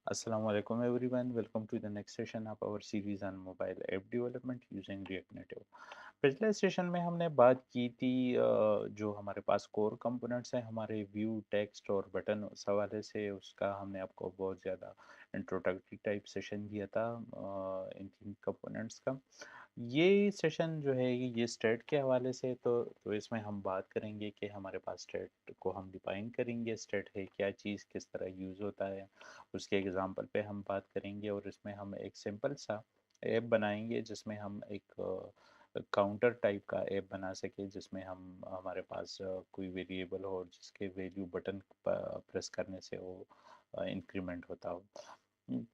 Assalamu alaikum everyone. Welcome to the next session of our series on mobile app development using React Native. पिछले session में हमने बात की थी जो हमारे पास कोर कंपोनेंट्स हैं हमारे व्यू टेक्स्ट और बटन उस हवाले से उसका हमने आपको बहुत ज़्यादा इंट्रोडक्टरी टाइप सेशन दिया था इन तीन कंपोनेंट्स का। ये सेशन जो है ये स्टेट के हवाले से तो इसमें हम बात करेंगे कि हमारे पास स्टेट को हम डिफाइन करेंगे, स्टेट है क्या चीज़, किस तरह यूज़ होता है, उसके एग्जांपल पे हम बात करेंगे और इसमें हम एक सिंपल सा ऐप बनाएंगे जिसमें हम एक काउंटर टाइप का ऐप बना सके जिसमें हम हमारे पास कोई वेरिएबल हो और जिसके वैल्यू बटन प्रेस करने से वो इंक्रीमेंट होता हो।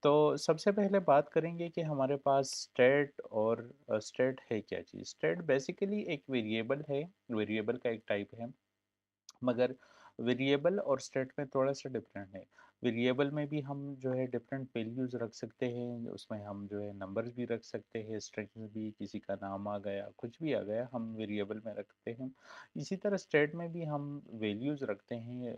तो सबसे पहले बात करेंगे कि हमारे पास स्टेट और स्टेट है क्या चीज़। स्टेट बेसिकली एक वेरिएबल है, वेरिएबल का एक टाइप है, मगर वेरिएबल और स्टेट में थोड़ा सा डिफरेंट है। वेरिएबल में भी हम जो है डिफरेंट वैल्यूज रख सकते हैं, उसमें हम जो है नंबर्स भी रख सकते हैं, स्ट्रिंग्स भी, किसी का नाम आ गया, कुछ भी आ गया हम वेरिएबल में रखते हैं। इसी तरह स्टेट में भी हम वैल्यूज रखते हैं,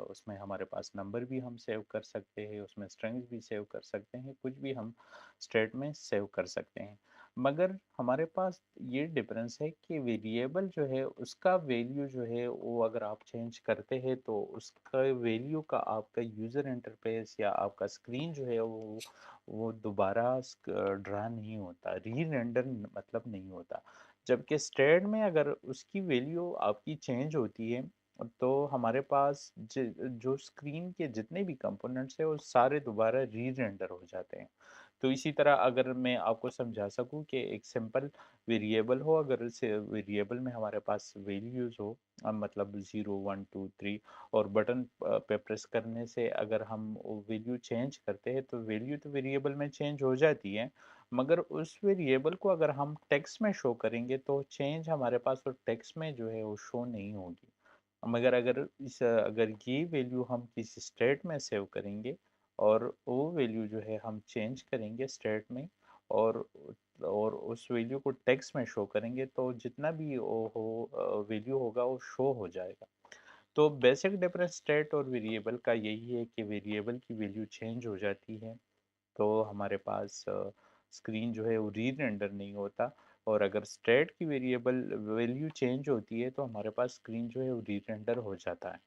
उसमें हमारे पास नंबर भी हम सेव कर सकते हैं, उसमें स्ट्रिंग्स भी सेव कर सकते हैं, कुछ भी हम स्टेट में सेव कर सकते हैं। मगर हमारे पास ये डिफरेंस है कि वेरिएबल जो है उसका वैल्यू जो है वो अगर आप चेंज करते हैं तो उसका वैल्यू का आपका यूज़र इंटरफेस या आपका स्क्रीन जो है वो दोबारा ड्रा नहीं होता, री रेंडर मतलब नहीं होता। जबकि स्टेट में अगर उसकी वैल्यू आपकी चेंज होती है तो हमारे पास जो स्क्रीन के जितने भी कंपोनेंट्स है वो सारे दोबारा री रेंडर हो जाते हैं। तो इसी तरह अगर मैं आपको समझा सकूं कि एक सिंपल वेरिएबल हो, अगर इस वेरिएबल में हमारे पास वैल्यूज हो, मतलब 0 1 2 3, और बटन पे प्रेस करने से अगर हम वैल्यू चेंज करते हैं तो वैल्यू तो वेरिएबल में चेंज हो जाती है, मगर उस वेरिएबल को अगर हम टेक्स्ट में शो करेंगे तो चेंज हमारे पास वो टेक्स्ट में जो है वो शो नहीं होगी। मगर अगर ये वैल्यू हम किसी स्टेट में सेव करेंगे और वो वैल्यू जो है हम चेंज करेंगे स्टेट में और और उस वैल्यू को टेक्स्ट में शो करेंगे तो जितना भी वो हो वैल्यू होगा वो शो हो जाएगा। तो बेसिक डिफरेंस स्टेट और वेरिएबल का यही है कि वेरिएबल की वैल्यू चेंज हो जाती है तो हमारे पास स्क्रीन जो है वो री रेंडर नहीं होता, और अगर स्टेट की वेरिएबल वैल्यू चेंज होती है तो हमारे पास स्क्रीन जो है वो री रेंडर हो जाता है।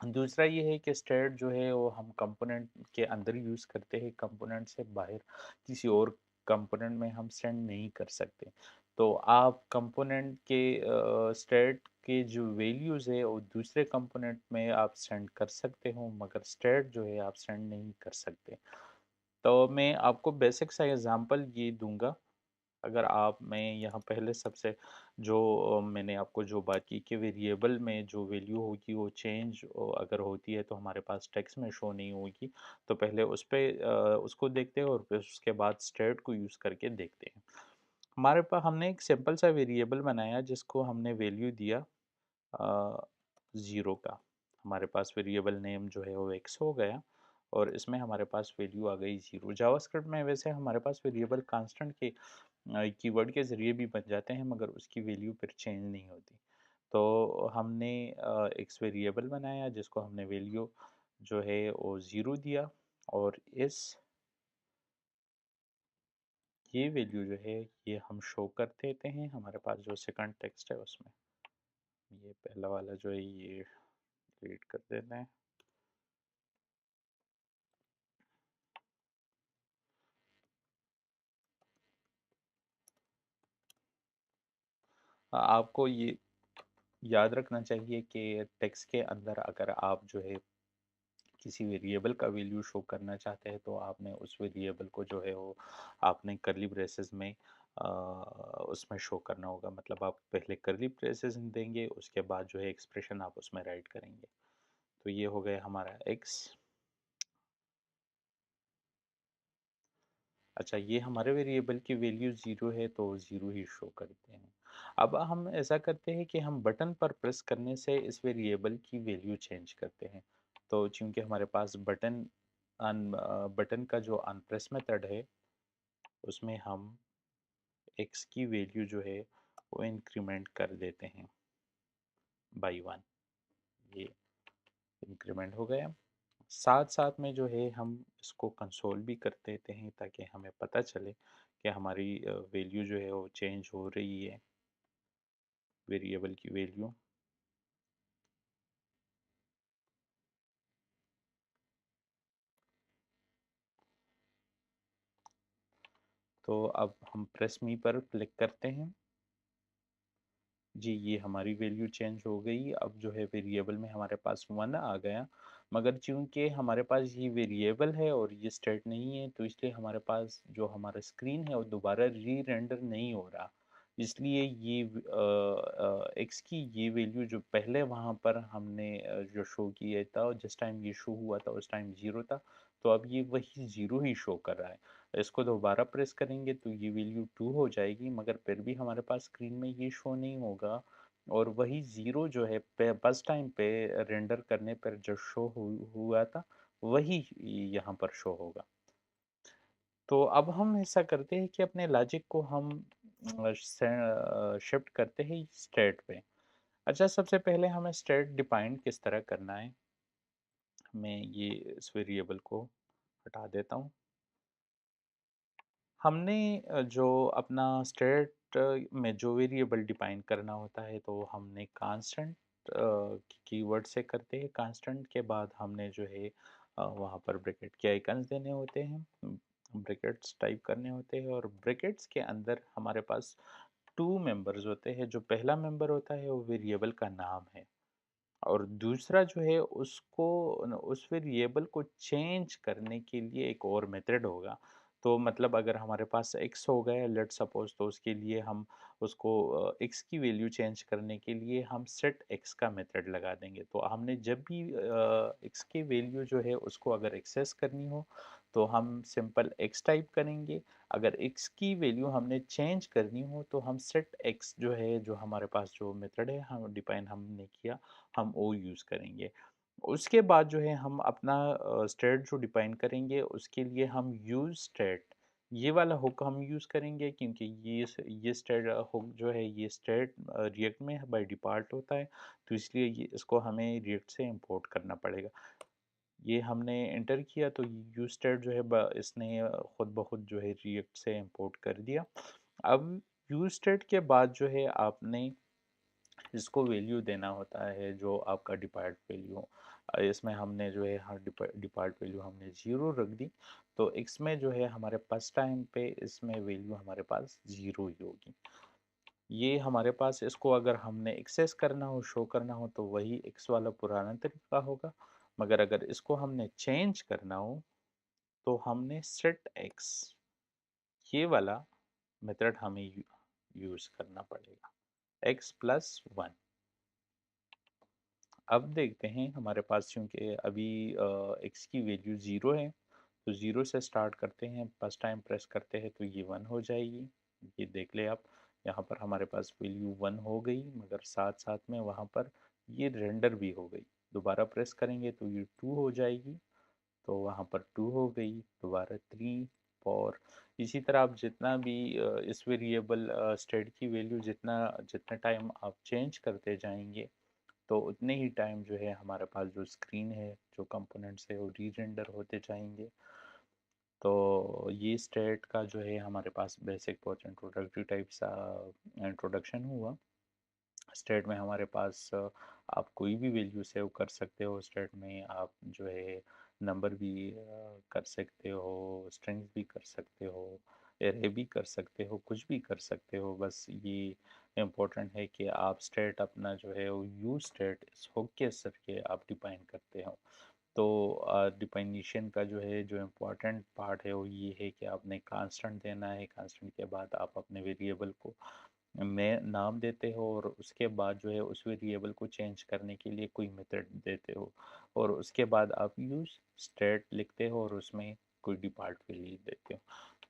दूसरा ये है कि स्टेट जो है वो हम कंपोनेंट के अंदर यूज़ करते हैं, कंपोनेंट से बाहर किसी और कंपोनेंट में हम सेंड नहीं कर सकते। तो आप कंपोनेंट के स्टेट के जो वैल्यूज़ है वो दूसरे कंपोनेंट में आप सेंड कर सकते हो, मगर स्टेट जो है आप सेंड नहीं कर सकते। तो मैं आपको बेसिक सा एग्जांपल ये दूंगा। अगर आप मैं यहाँ पहले सबसे जो मैंने आपको जो बात की कि वेरिएबल में जो वैल्यू होगी वो चेंज अगर होती है तो हमारे पास टेक्स्ट में शो नहीं होगी। तो पहले उस पे उसको देखते हैं और फिर उसके बाद स्टेट को यूज़ करके देखते हैं। हमारे पास हमने एक सिंपल सा वेरिएबल बनाया जिसको हमने वैल्यू दिया ज़ीरो का। हमारे पास वेरिएबल नेम जो है वो एक्स हो गया और इसमें हमारे पास वैल्यू आ गई ज़ीरो। जावास्क्रिप्ट में वैसे हमारे पास वेरिएबल कांस्टेंट के कीवर्ड के ज़रिए भी बन जाते हैं, मगर उसकी वैल्यू फिर चेंज नहीं होती। तो हमने एक वेरिएबल बनाया जिसको हमने वैल्यू जो है वो ज़ीरो दिया, और इस ये वैल्यू जो है ये हम शो कर देते हैं हमारे पास जो सेकंड टेक्स्ट है उसमें। ये पहला वाला जो है ये डिलीट कर देते हैं। आपको ये याद रखना चाहिए कि टेक्स्ट के अंदर अगर आप जो है किसी वेरिएबल का वैल्यू शो करना चाहते हैं तो आपने उस वेरिएबल को जो है वो आपने करली ब्रेसेस में उसमें शो करना होगा। मतलब आप पहले करली ब्रेसेस देंगे, उसके बाद जो है एक्सप्रेशन आप उसमें राइट करेंगे। तो ये हो गया हमारा एक्स। अच्छा, ये हमारे वेरिएबल की वैल्यू ज़ीरो है तो ज़ीरो ही शो करते हैं। अब हम ऐसा करते हैं कि हम बटन पर प्रेस करने से इस वेरिएबल की वैल्यू चेंज करते हैं। तो चूंकि हमारे पास बटन का जो अनप्रेस मेथड है उसमें हम एक्स की वैल्यू जो है वो इंक्रीमेंट कर देते हैं बाई वन। ये इंक्रीमेंट हो गया। साथ-साथ में जो है हम इसको कंसोल भी कर देते हैं ताकि हमें पता चले कि हमारी वैल्यू जो है वो चेंज हो रही है, वेरिएबल की वैल्यू। तो अब हम प्रेस मी पर क्लिक करते हैं। जी, ये हमारी वैल्यू चेंज हो गई। अब जो है वेरिएबल में हमारे पास 1 आ गया, मगर चूँकि हमारे पास ये वेरिएबल है और ये स्टेट नहीं है, तो इसलिए हमारे पास जो हमारा स्क्रीन है वो दोबारा री-रेंडर नहीं हो रहा। इसलिए ये एक्स की ये वैल्यू जो पहले वहाँ पर हमने जो शो किया था और जिस टाइम ये शो हुआ था उस टाइम 0 था, तो अब ये वही 0 ही शो कर रहा है। इसको दोबारा प्रेस करेंगे तो ये वैल्यू 2 हो जाएगी, मगर फिर भी हमारे पास स्क्रीन में ये शो नहीं होगा और वही 0 जो है फर्स्ट टाइम पे रेंडर करने पर जो शो हुआ था वही यहाँ पर शो होगा। तो अब हम ऐसा करते हैं कि अपने लॉजिक को हम शिफ्ट करते हैं स्टेट पे। अच्छा, सबसे पहले हमें स्टेट डिफाइन किस तरह करना है। मैं ये इस वेरिएबल को हटा देता हूँ। हमने जो अपना स्टेट में जो वेरिएबल डिफाइन करना होता है तो हमने कांस्टेंट कीवर्ड से करते हैं। कांस्टेंट के बाद हमने जो है वहाँ पर ब्रैकेट के आइकन्स देने होते हैं, ब्रैकेट्स टाइप करने होते हैं और ब्रैकेट्स के अंदर हमारे पास टू मेंबर्स होते हैं। जो पहला मेंबर होता है वो वेरिएबल का नाम है और दूसरा जो है उसको उस वेरिएबल को चेंज करने के लिए एक और मेथड होगा। तो मतलब अगर हमारे पास x हो गया लेट्स सपोज, तो उसके लिए हम उसको x की वैल्यू चेंज करने के लिए हम सेट x का मेथड लगा देंगे। तो हमने जब भी x की वैल्यू जो है उसको अगर एक्सेस करनी हो तो हम सिंपल x टाइप करेंगे। अगर x की वैल्यू हमने चेंज करनी हो तो हम सेट x जो है, जो हमारे पास जो मेथड है हम डिफाइन हमने किया, हम वो यूज़ करेंगे। उसके बाद जो है हम अपना स्टेट जो डिफाइन करेंगे उसके लिए हम यूज़ स्टेट ये वाला हुक हम यूज़ करेंगे, क्योंकि ये स्टेट हुक जो है ये स्टेट रिएक्ट में बाय डिफ़ॉल्ट होता है, तो इसलिए ये इसको हमें रिएक्ट से इंपोर्ट करना पड़ेगा। ये हमने एंटर किया तो यूज़ स्टेट जो है इसने खुद ब खुद जो है रिएक्ट से इंपोर्ट कर दिया। अब यूज़ स्टेट के बाद जो है आपने इसको वैल्यू देना होता है जो आपका डिफ़ॉल्ट वैल्यू। इसमें हमने जो है हर डिफ़ॉल्ट वैल्यू हमने 0 रख दी, तो एक्स में जो है हमारे पास टाइम पे इसमें वैल्यू हमारे पास 0 ही होगी। ये हमारे पास इसको अगर हमने एक्सेस करना हो, शो करना हो तो वही एक्स वाला पुराना तरीका होगा, मगर अगर इसको हमने चेंज करना हो तो हमने सेट एक्स ये वाला मेथड हमें यूज़ करना पड़ेगा, एक्स प्लस 1। अब देखते हैं हमारे पास, चूँकि अभी एक्स की वैल्यू 0 है, तो 0 से स्टार्ट करते हैं, फर्स्ट टाइम प्रेस करते हैं तो ये 1 हो जाएगी। ये देख लें आप, यहाँ पर हमारे पास वैल्यू 1 हो गई, मगर साथ-साथ में वहाँ पर ये रेंडर भी हो गई। दोबारा प्रेस करेंगे तो ये 2 हो जाएगी, तो वहाँ पर 2 हो गई, दोबारा 3, 4। इसी तरह आप जितना भी इस वेरिएबल स्टेट की वैल्यू जितना जितना टाइम आप चेंज करते जाएँगे तो उतने ही टाइम जो है हमारे पास जो स्क्रीन है, जो कंपोनेंट्स है वो री-रेंडर होते जाएँगे। तो ये स्टेट का जो है हमारे पास बेसिक बहुत इंट्रोडक्टरी टाइप सा इंट्रोडक्शन हुआ। स्टेट में हमारे पास आप कोई भी वैल्यू सेव कर सकते हो, स्टेट में आप जो है नंबर भी कर सकते हो, स्ट्रिंग्स भी कर सकते हो, एरे भी कर सकते हो, कुछ भी कर सकते हो। बस ये इम्पोर्टेंट है कि आप स्टेट अपना जो है वो यूज स्टेट इस हुक के जरिए आप डिफाइन करते हो। तो डिफाइनेशन का जो है जो इम्पोर्टेंट पार्ट है वो ये है कि आपने कांस्टेंट देना है, कांस्टेंट के बाद आप अपने वेरिएबल को में नाम देते हो और उसके बाद जो है उस वेरिएबल को चेंज करने के लिए कोई मेथड देते हो और उसके बाद आप यूज स्टेट लिखते हो और उसमें कोई डिफॉल्ट वैल्यू देते हो।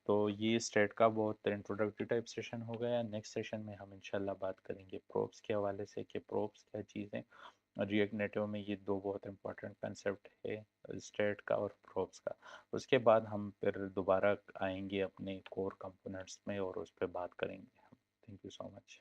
तो ये स्टेट का बहुत इंट्रोडक्टरी टाइप सेशन हो गया। नेक्स्ट सेशन में हम इंशाल्लाह बात करेंगे प्रोप्स के हवाले से कि प्रोप्स क्या चीज़ें। रिएक्ट नेटिव में ये दो बहुत इंपॉर्टेंट कंसेप्ट है, स्टेट का और प्रोप्स का। उसके बाद हम फिर दोबारा आएंगे अपने कोर कंपोनेंट्स में और उस पर बात करेंगे हम। Thank you so much.